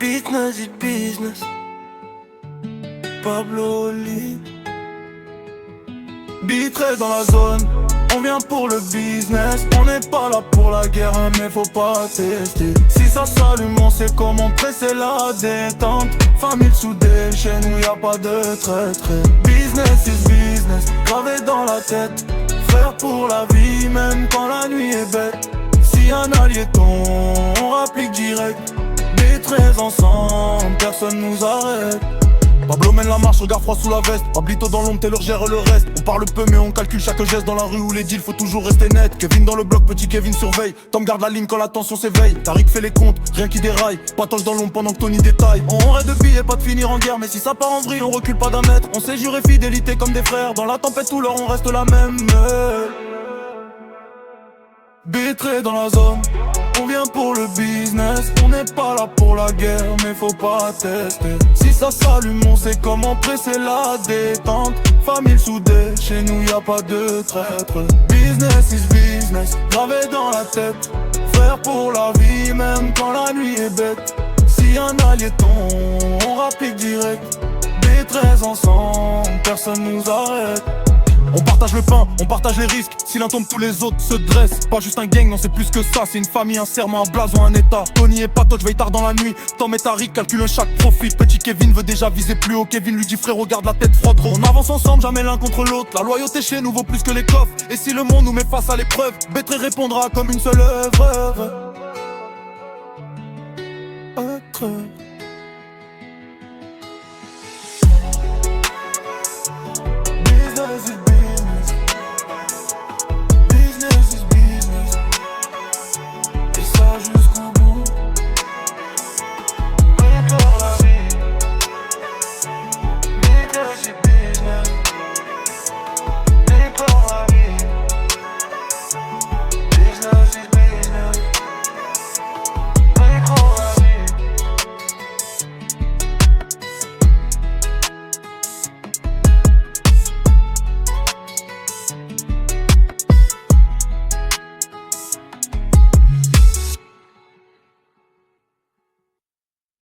Business is business. Pablo Oli. Bitré dans la zone, on vient pour le business. On n'est pas là pour la guerre, mais faut pas tester. Si ça s'allume, on sait comment presser la détente. Famille soudée, chez nous y'a pas de trait. Business is business, gravé dans la tête. Frère pour la vie, même quand la nuit est bête. Si un allié tombe, on rapplique direct. B13 ensemble, personne nous arrête. Pablo mène la marche, regard froid sous la veste. Pablito dans l'ombre, Taylor gère le reste. On parle peu mais on calcule chaque geste. Dans la rue ou les deals, faut toujours rester net. Kevin dans le bloc, petit Kevin surveille. Tom garde la ligne quand la tension s'éveille. Tariq fait les comptes, rien qui déraille. Patoche dans l'ombre pendant que Tony détaille. On rêve de billets, pas de finir en guerre. Mais si ça part en vrille, on recule pas d'un mètre. On s'est juré fidélité comme des frères. Dans la tempête tout l'heure, on reste la même. Bitré dans la zone, on vient pour le business. On n'est pas là pour la guerre, mais faut pas tester. Si ça s'allume, on sait comment presser la détente. Famille soudée, chez nous y'a pas de traître. Business is business, gravé dans la tête. Frère pour la vie, même quand la nuit est bête. Si un allié tombe, on rapplique direct. B13 ensemble, personne nous arrête. On partage le pain, on partage les risques. Si l'un tombe, tous les autres se dressent. Pas juste un gang, non c'est plus que ça. C'est une famille, un serment, un blason, un état. Tony et Patoche veillent tard dans la nuit. Tom et Tariq calculent chaque profit. Petit Kevin veut déjà viser plus haut. Kevin lui dit frère regarde la tête froide. On avance ensemble, jamais l'un contre l'autre. La loyauté chez nous vaut plus que les coffres. Et si le monde nous met face à l'épreuve, Bétré répondra comme une seule œuvre.